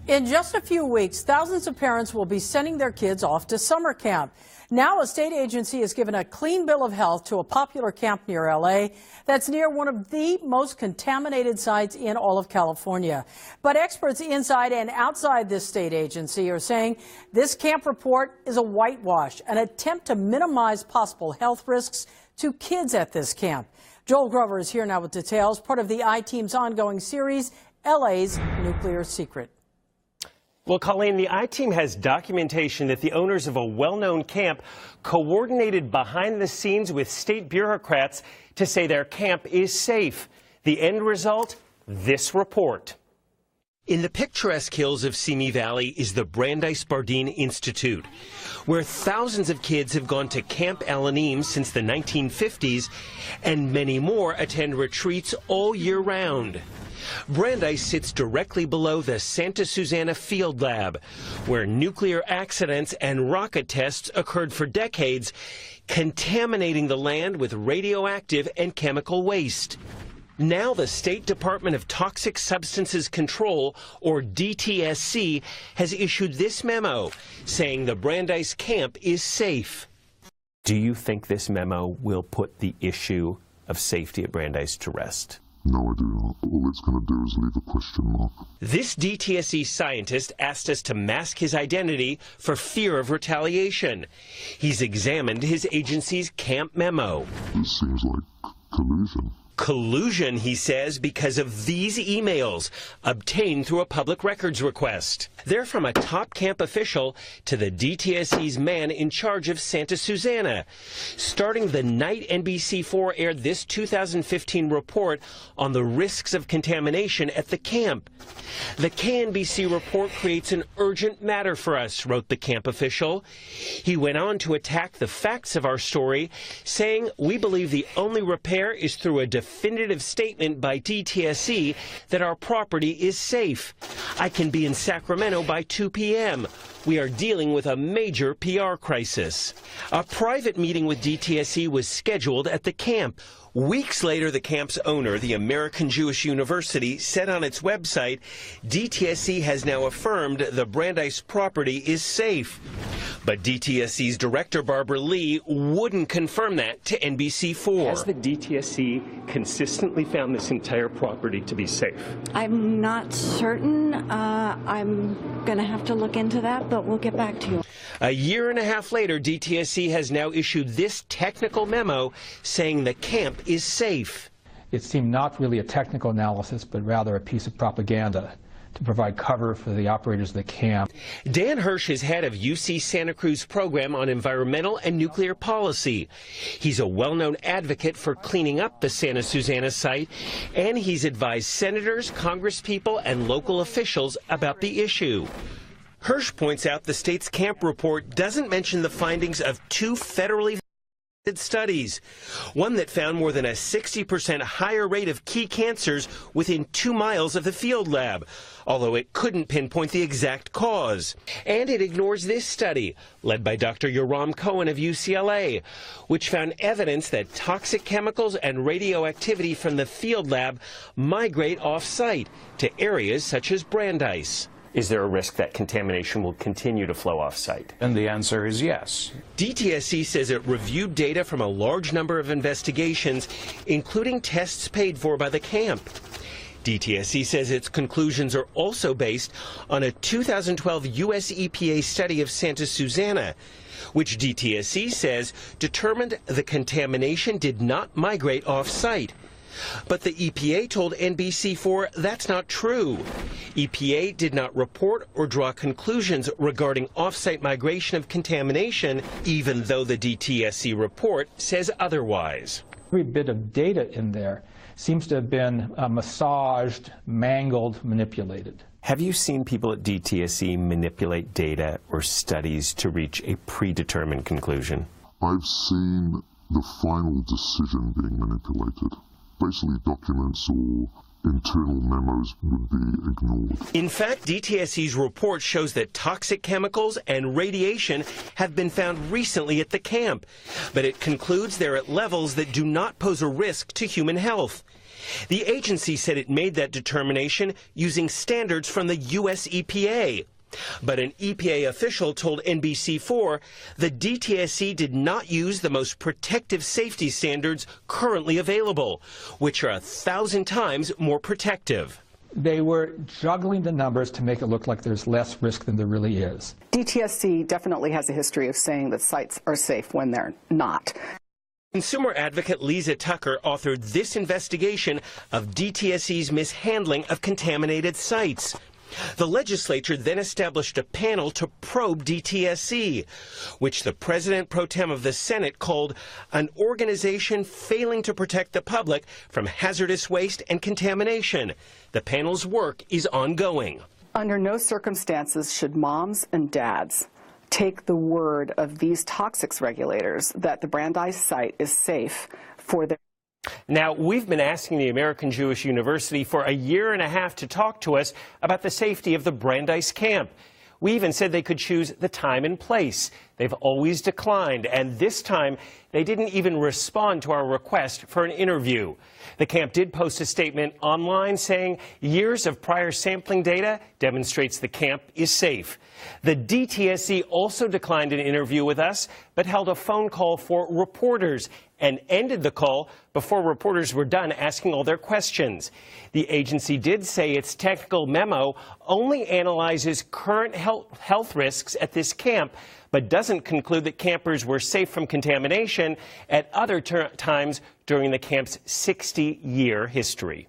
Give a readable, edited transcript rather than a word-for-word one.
In just a few weeks, thousands of parents will be sending their kids off to summer camp. Now a state agency has given a clean bill of health to a popular camp near L.A. that's near one of the most contaminated sites in all of California. But experts inside and outside this state agency are saying this camp report is a whitewash, an attempt to minimize possible health risks to kids at this camp. Joel Grover is here now with details, part of the I-Team's ongoing series, L.A.'s Nuclear Secret. Well, Colleen, the I-Team has documentation that the owners of a well-known camp coordinated behind the scenes with state bureaucrats to say their camp is safe. The end result? This report. In the picturesque hills of Simi Valley is the Brandeis Bardeen Institute, where thousands of kids have gone to Camp Al-Anim since the 1950s, and many more attend retreats all year round. Brandeis sits directly below the Santa Susana Field Lab, where nuclear accidents and rocket tests occurred for decades, contaminating the land with radioactive and chemical waste. Now the State Department of Toxic Substances Control, or DTSC, has issued this memo saying the Brandeis camp is safe. Do you think this memo will put the issue of safety at Brandeis to rest? No, I do not. All it's going to do is leave a question mark. This DTSC scientist asked us to mask his identity for fear of retaliation. He's examined his agency's camp memo. This seems like collusion. Collusion, he says, because of these emails obtained through a public records request. They're from a top camp official to the DTSC's man in charge of Santa Susana. Starting the night NBC4 aired this 2015 report on the risks of contamination at the camp. The KNBC report creates an urgent matter for us, wrote the camp official. He went on to attack the facts of our story, saying we believe the only repair is through a definitive statement by DTSC that our property is safe. I can be in Sacramento by 2 p.m. We are dealing with a major PR crisis. A private meeting with DTSC was scheduled at the camp. Weeks later, the camp's owner, the American Jewish University, said on its website, DTSC has now affirmed the Brandeis property is safe. But DTSC's director, Barbara Lee, wouldn't confirm that to NBC4. Has the DTSC consistently found this entire property to be safe? I'm not certain. I'm going to have to look into that, but we'll get back to you. A year and a half later, DTSC has now issued this technical memo saying the camp is safe. It seemed not really a technical analysis, but rather a piece of propaganda to provide cover for the operators of the camp. Dan Hirsch is head of UC Santa Cruz program on environmental and nuclear policy. He's a well-known advocate for cleaning up the Santa Susana site, and he's advised senators, congresspeople, and local officials about the issue. Hirsch points out the state's camp report doesn't mention the findings of two federally studies, one that found more than a 60% higher rate of key cancers within 2 miles of the field lab, although it couldn't pinpoint the exact cause. And it ignores this study, led by Dr. Yoram Cohen of UCLA, which found evidence that toxic chemicals and radioactivity from the field lab migrate off-site to areas such as Brandeis. Is there a risk that contamination will continue to flow off-site? And the answer is yes. DTSC says it reviewed data from a large number of investigations, including tests paid for by the camp. DTSC says its conclusions are also based on a 2012 U.S. EPA study of Santa Susana, which DTSC says determined the contamination did not migrate off-site. But the EPA told NBC4 that's not true. EPA did not report or draw conclusions regarding off-site migration of contamination, even though the DTSC report says otherwise. Every bit of data in there seems to have been massaged, mangled, manipulated. Have you seen people at DTSC manipulate data or studies to reach a predetermined conclusion? I've seen the final decision being manipulated. Basically, documents or internal memos would be ignored. In fact, DTSC's report shows that toxic chemicals and radiation have been found recently at the camp, but it concludes they're at levels that do not pose a risk to human health. The agency said it made that determination using standards from the U.S. EPA. But an EPA official told NBC4 the DTSC did not use the most protective safety standards currently available, which are 1,000 times more protective. They were juggling the numbers to make it look like there's less risk than there really is. DTSC definitely has a history of saying that sites are safe when they're not. Consumer advocate Liza Tucker authored this investigation of DTSC's mishandling of contaminated sites. The legislature then established a panel to probe DTSC, which the president pro tem of the Senate called an organization failing to protect the public from hazardous waste and contamination. The panel's work is ongoing. Under no circumstances should moms and dads take the word of these toxics regulators that the Brandeis site is safe for their. Now, we've been asking the American Jewish University for a year and a half to talk to us about the safety of the Brandeis camp. We even said they could choose the time and place. They've always declined, and this time they didn't even respond to our request for an interview. The camp did post a statement online saying years of prior sampling data demonstrates the camp is safe. The DTSC also declined an interview with us, but held a phone call for reporters and ended the call before reporters were done asking all their questions. The agency did say its technical memo only analyzes current health risks at this camp, but doesn't conclude that campers were safe from contamination at other times during the camp's 60-year history.